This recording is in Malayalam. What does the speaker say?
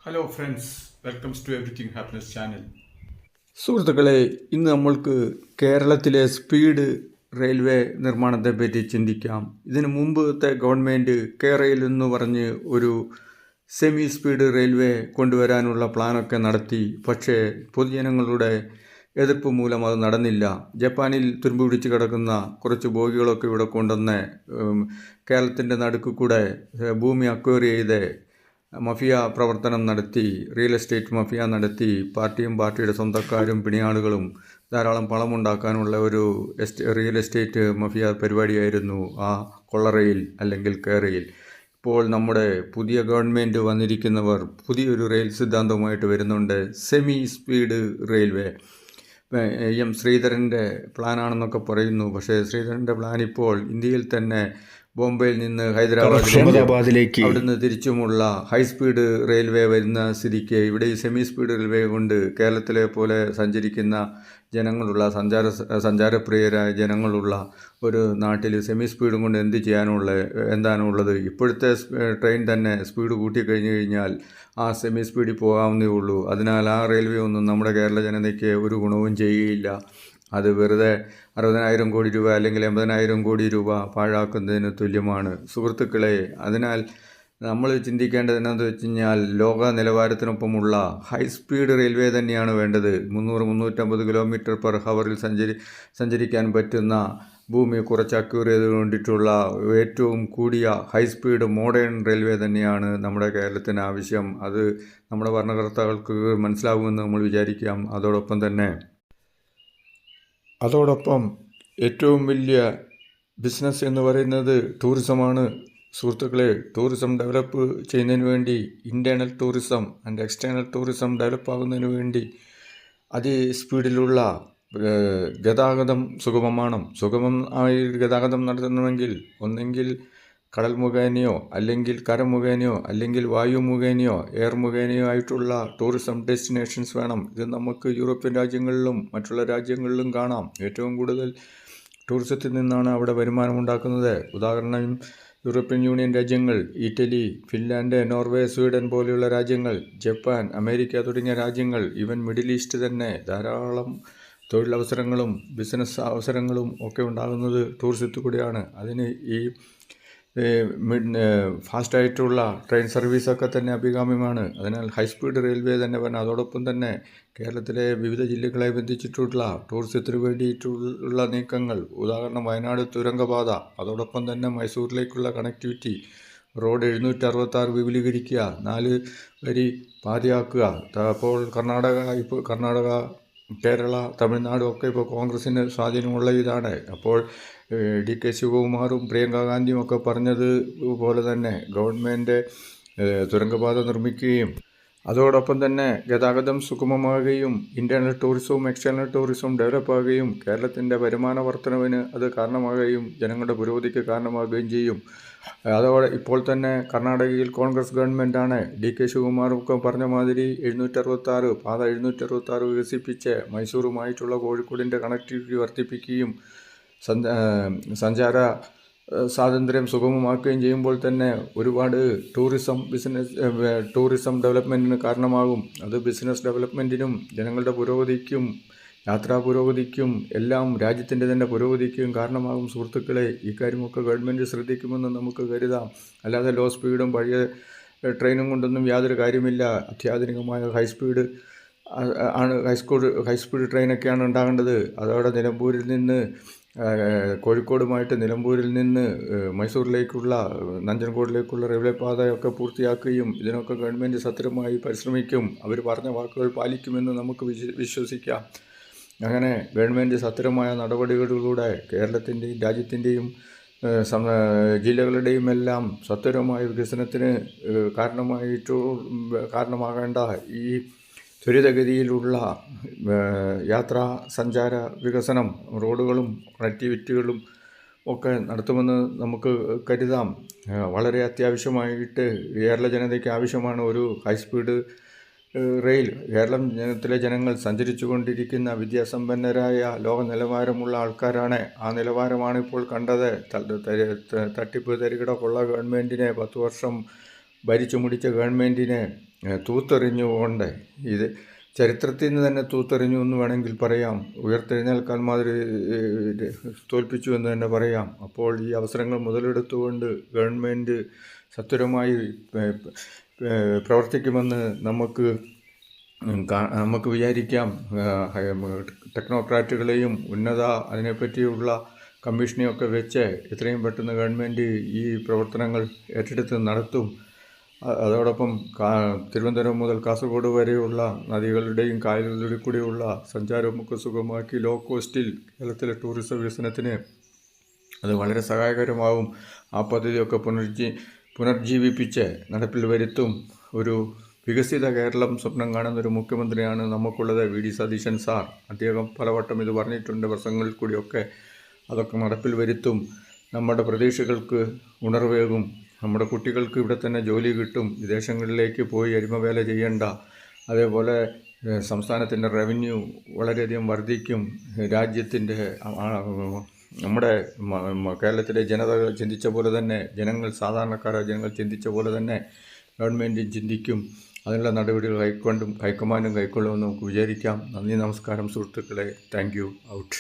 Hello friends, welcomes to everything happiness channel. സുഹൃത്തുക്കളെ, ഇന്ന് നമ്മൾക്ക് കേരളത്തിലെ സ്പീഡ് റെയിൽവേ നിർമ്മാണത്തെപ്പറ്റി ചിന്തിക്കാം. ഇതിനു മുമ്പത്തെ ഗവൺമെൻറ് കേരയിൽ എന്ന് പറഞ്ഞ് ഒരു സെമി സ്പീഡ് റെയിൽവേ കൊണ്ടുവരാനുള്ള പ്ലാനൊക്കെ നടത്തി. പക്ഷേ പൊതുജനങ്ങളുടെ എതിർപ്പ് മൂലം അത് നടന്നില്ല. ജപ്പാനിൽ തുരുമ്പ് പിടിച്ച് കിടക്കുന്ന കുറച്ച് ബോഗികളൊക്കെ ഇവിടെ കൊണ്ടുവന്ന് കേരളത്തിൻ്റെ നടുക്ക് കൂടെ ഭൂമി അക്വയർ ചെയ്ത് മഫിയ പ്രവർത്തനം നടത്തി, റിയൽ എസ്റ്റേറ്റ് മഫിയ നടത്തി, പാർട്ടിയുടെ സ്വന്തക്കാരും പിണിയാളുകളും ധാരാളം പണമുണ്ടാക്കാനുള്ള ഒരു റിയൽ എസ്റ്റേറ്റ് മഫിയ പരിപാടിയായിരുന്നു ആ കൊള്ളറയിൽ അല്ലെങ്കിൽ കേരയിൽ. ഇപ്പോൾ നമ്മുടെ പുതിയ ഗവൺമെൻറ് വന്നിരിക്കുന്നവർ പുതിയൊരു റെയിൽ സിദ്ധാന്തവുമായിട്ട് വരുന്നുണ്ട്. Semi speed railway. എം ശ്രീധരൻ്റെ പ്ലാനാണെന്നൊക്കെ പറയുന്നു. പക്ഷേ ശ്രീധരൻ്റെ പ്ലാൻ ഇപ്പോൾ ഇന്ത്യയിൽ തന്നെ ബോംബെയിൽ നിന്ന് ഹൈദരാബാദിലേക്ക് അവിടുന്ന് തിരിച്ചുമുള്ള ഹൈസ്പീഡ് റെയിൽവേ വരുന്ന സ്ഥിതിക്ക് ഇവിടെ ഈ സെമി സ്പീഡ് റെയിൽവേ കൊണ്ട് കേരളത്തിലെ പോലെ സഞ്ചരിക്കുന്ന ജനങ്ങളുള്ള സഞ്ചാരപ്രിയരായ ജനങ്ങളുള്ള ഒരു നാട്ടിൽ സെമി സ്പീഡും കൊണ്ട് എന്താണുള്ളത്? ഇപ്പോഴത്തെ ട്രെയിൻ തന്നെ സ്പീഡ് കൂട്ടിക്കഴിഞ്ഞു കഴിഞ്ഞാൽ ആ സെമി സ്പീഡിൽ പോകാവുന്നേ ഉള്ളൂ. അതിനാൽ ആ റെയിൽവേ ഒന്നും നമ്മുടെ കേരള ജനതയ്ക്ക് ഒരു ഗുണവും ചെയ്യുകയില്ല. അത് വെറുതെ 60,000 കോടി രൂപ അല്ലെങ്കിൽ 80,000 കോടി രൂപ പാഴാക്കുന്നതിന് തുല്യമാണ് സുഹൃത്തുക്കളെ. അതിനാൽ നമ്മൾ ചിന്തിക്കേണ്ടത് എന്താണെന്ന് വെച്ച് കഴിഞ്ഞാൽ ലോക നിലവാരത്തിനൊപ്പമുള്ള ഹൈസ്പീഡ് റെയിൽവേ തന്നെയാണ് വേണ്ടത്. 300-350 കിലോമീറ്റർ പെർ ഹവറിൽ സഞ്ചരിക്കാൻ പറ്റുന്ന ഭൂമി കുറച്ച് അക്യൂർ ചെയ്തുകൊണ്ടിട്ടുള്ള ഏറ്റവും കൂടിയ ഹൈസ്പീഡ് മോഡേൺ റെയിൽവേ തന്നെയാണ് നമ്മുടെ കേരളത്തിന് ആവശ്യം. അത് നമ്മുടെ ഭരണകർത്താക്കൾക്ക് മനസ്സിലാകുമെന്ന് നമ്മൾ വിചാരിക്കാം. അതോടൊപ്പം ഏറ്റവും വലിയ ബിസിനസ് എന്ന് പറയുന്നത് ടൂറിസമാണ് സുഹൃത്തുക്കളെ. ടൂറിസം ഡെവലപ്പ് ചെയ്യുന്നതിന് വേണ്ടി internal tourism and external tourism develop ആകുന്നതിന് വേണ്ടി അതിസ്പീഡിലുള്ള ഗതാഗതം സുഗമമായി ഗതാഗതം നടത്തണമെങ്കിൽ ഒന്നെങ്കിൽ കടൽ മുഖേനയോ അല്ലെങ്കിൽ കര മുഖേനയോ അല്ലെങ്കിൽ വായു മുഖേനയോ എയർ മുഖേനയോ ആയിട്ടുള്ള ടൂറിസം ഡെസ്റ്റിനേഷൻസ് വേണം. ഇത് നമുക്ക് യൂറോപ്യൻ രാജ്യങ്ങളിലും മറ്റുള്ള രാജ്യങ്ങളിലും കാണാം. ഏറ്റവും കൂടുതൽ ടൂറിസത്തിൽ നിന്നാണ് അവിടെ വരുമാനമുണ്ടാക്കുന്നത്. ഉദാഹരണം, യൂറോപ്യൻ യൂണിയൻ രാജ്യങ്ങൾ, ഇറ്റലി, ഫിൻലാൻഡ്, നോർവേ, സ്വീഡൻ പോലെയുള്ള രാജ്യങ്ങൾ, ജപ്പാൻ, അമേരിക്ക തുടങ്ങിയ രാജ്യങ്ങൾ, ഈവൻ മിഡിൽ ഈസ്റ്റ് തന്നെ ധാരാളം തൊഴിലവസരങ്ങളും ബിസിനസ് അവസരങ്ങളും ഒക്കെ ഉണ്ടാകുന്നത് ടൂറിസത്തിൽ കൂടിയാണ്. അതിന് ഈ ഫാസ്റ്റായിട്ടുള്ള ട്രെയിൻ സർവീസൊക്കെ തന്നെ അഭികാമ്യമാണ്. അതിനാൽ ഹൈസ്പീഡ് റെയിൽവേ തന്നെ വേണം. അതോടൊപ്പം തന്നെ കേരളത്തിലെ വിവിധ ജില്ലകളെ ബന്ധിച്ചിട്ടുള്ള ടൂറിസത്തിന് വേണ്ടിയിട്ടുള്ള നീക്കങ്ങൾ, ഉദാഹരണം വയനാട് തുരങ്കപാത, അതോടൊപ്പം തന്നെ മൈസൂരിലേക്കുള്ള കണക്ടിവിറ്റി, റോഡ് 766 വിപുലീകരിക്കുക, 4 വരി പാതയാക്കുക. അപ്പോൾ കർണാടക, കേരള, തമിഴ്നാടും ഒക്കെ ഇപ്പോൾ കോൺഗ്രസിന് സ്വാധീനമുള്ള ഇതാണ്. അപ്പോൾ DK ശിവകുമാറും പ്രിയങ്ക ഗാന്ധിയും ഒക്കെ പറഞ്ഞത് പോലെ തന്നെ ഗവൺമെൻറ് തുരങ്കപാത നിർമ്മിക്കുകയും അതോടൊപ്പം തന്നെ ഗതാഗതം സുഗമമാകുകയും ഇൻറ്റേർണൽ ടൂറിസവും എക്സ്റ്റേണൽ ടൂറിസവും ഡെവലപ്പാകുകയും കേരളത്തിൻ്റെ വരുമാന വർധനവിന് അത് കാരണമാകുകയും ജനങ്ങളുടെ പുരോഗതിക്ക് കാരണമാകുകയും ചെയ്യും. അതോടെ ഇപ്പോൾ തന്നെ കർണാടകയിൽ കോൺഗ്രസ് ഗവൺമെൻറ്റാണ്. DK ശിവകുമാറൊക്കെ പറഞ്ഞ മാതിരി 766 വികസിപ്പിച്ച് മൈസൂറുമായിട്ടുള്ള കോഴിക്കോടിൻ്റെ കണക്ടിവിറ്റി വർദ്ധിപ്പിക്കുകയും സഞ്ചാര സ്വാതന്ത്ര്യം സുഗമമാക്കുകയും ചെയ്യുമ്പോൾ തന്നെ ഒരുപാട് ടൂറിസം ഡെവലപ്മെൻറ്റിന് കാരണമാകും. അത് ബിസിനസ് ഡെവലപ്മെൻറ്റിനും ജനങ്ങളുടെ പുരോഗതിക്കും യാത്രാ പുരോഗതിക്കും എല്ലാം രാജ്യത്തിൻ്റെ തന്നെ പുരോഗതിക്കും കാരണമാകും സുഹൃത്തുക്കളെ. ഇക്കാര്യമൊക്കെ ഗവൺമെൻറ് ശ്രദ്ധിക്കുമെന്ന് നമുക്ക് കരുതാം. അല്ലാതെ ലോ സ്പീഡും പഴയ ട്രെയിനും കൊണ്ടൊന്നും യാതൊരു കാര്യമില്ല. അത്യാധുനികമായ ഹൈസ്പീഡ് ട്രെയിനൊക്കെയാണ് ഉണ്ടാകേണ്ടത്. അതോടെ നിലമ്പൂരിൽ നിന്ന് മൈസൂരിലേക്കുള്ള നഞ്ചൻകോടിലേക്കുള്ള റെയിൽവേ പാതയൊക്കെ പൂർത്തിയാക്കുകയും ഇതിനൊക്കെ ഗവൺമെൻറ് സത്വരമായി പരിശ്രമിക്കും. അവർ പറഞ്ഞ വാക്കുകൾ പാലിക്കുമെന്ന് നമുക്ക് വിശ്വസിക്കാം. അങ്ങനെ ഗവൺമെൻറ് സത്വരമായ നടപടികളിലൂടെ കേരളത്തിൻ്റെയും രാജ്യത്തിൻ്റെയും ജില്ലകളുടെയും എല്ലാം സത്വരമായ വികസനത്തിന് കാരണമാകേണ്ട ഈ ത്വരിതഗതിയിലുള്ള സഞ്ചാര വികസനം, റോഡുകളും കണക്ടിവിറ്റികളും ഒക്കെ നടത്തുമെന്ന് നമുക്ക് കരുതാം. വളരെ അത്യാവശ്യമായിട്ട് കേരള ജനതയ്ക്ക് ആവശ്യമാണ് ഒരു ഹൈസ്പീഡ് റെയിൽ. കേരളത്തിലെ ജനങ്ങൾ സഞ്ചരിച്ചു കൊണ്ടിരിക്കുന്ന വിദ്യാസമ്പന്നരായ ലോക നിലവാരമുള്ള ആൾക്കാരാണ്. ആ നിലവാരമാണ് ഇപ്പോൾ കണ്ടത്. തട്ടിപ്പ് തരികിട കൊള്ള ഗവൺമെൻറ്റിനെ 10 വർഷം ഭരിച്ചു മുടിച്ച ഗവൺമെൻറ്റിനെ തൂത്തെറിഞ്ഞുകൊണ്ട് ഇത് ചരിത്രത്തിൽ നിന്ന് തന്നെ തൂത്തെറിഞ്ഞു എന്ന് വേണമെങ്കിൽ പറയാം. ഉയർത്തെഴുന്നേൽക്കാൻ മാതിരി തോൽപ്പിച്ചു എന്ന് തന്നെ പറയാം. അപ്പോൾ ഈ അവസരങ്ങൾ മുതലെടുത്തുകൊണ്ട് ഗവൺമെൻറ് സത്വരമായി പ്രവർത്തിക്കുമെന്ന് നമുക്ക് വിചാരിക്കാം. ടെക്നോക്രാറ്റുകളെയും അതിനെപ്പറ്റിയുള്ള കമ്മീഷനെയൊക്കെ വെച്ച് എത്രയും പെട്ടെന്ന് ഗവൺമെൻറ് ഈ പ്രവർത്തനങ്ങൾ ഏറ്റെടുത്ത് നടത്തും. അതോടൊപ്പം തിരുവനന്തപുരം മുതൽ കാസർഗോഡ് വരെയുള്ള നദികളുടെയും കായലുകളുടെ കൂടെയുള്ള സഞ്ചാരമൊക്കെ സുഗമമാക്കി ലോ കോസ്റ്റിൽ കേരളത്തിലെ ടൂറിസം വികസനത്തിന് അത് വളരെ സഹായകരമാവും. ആ പദ്ധതിയൊക്കെ പുനർജീവിപ്പിച്ച് നടപ്പിൽ വരുത്തും. ഒരു വികസിത കേരളം സ്വപ്നം കാണുന്നൊരു മുഖ്യമന്ത്രിയാണ് നമുക്കുള്ളത്, വി ഡി സതീശൻ സാർ. അദ്ദേഹം പലവട്ടം ഇത് പറഞ്ഞിട്ടുണ്ട് വർഷങ്ങളിൽ കൂടിയൊക്കെ. അതൊക്കെ നടപ്പിൽ വരുത്തും. നമ്മുടെ പ്രതീക്ഷകൾക്ക് ഉണർവേകും. നമ്മുടെ കുട്ടികൾക്ക് ഇവിടെ തന്നെ ജോലി കിട്ടും. വിദേശങ്ങളിലേക്ക് പോയി അടിമവേല ചെയ്യണ്ട. അതേപോലെ സംസ്ഥാനത്തിൻ്റെ റവന്യൂ വളരെയധികം വർദ്ധിക്കും. രാജ്യത്തിൻ്റെ നമ്മുടെ കേരളത്തിലെ ജനത ചിന്തിച്ച പോലെ തന്നെ സാധാരണക്കാരായ ജനങ്ങൾ ചിന്തിച്ച പോലെ തന്നെ ഗവൺമെൻറ് ചിന്തിക്കും. അതിനുള്ള നടപടികൾ കൈക്കൊള്ളുമെന്ന് നമുക്ക് വിചാരിക്കാം. നന്ദി, നമസ്കാരം സുഹൃത്തുക്കളെ. Thank you. ഔട്ട്.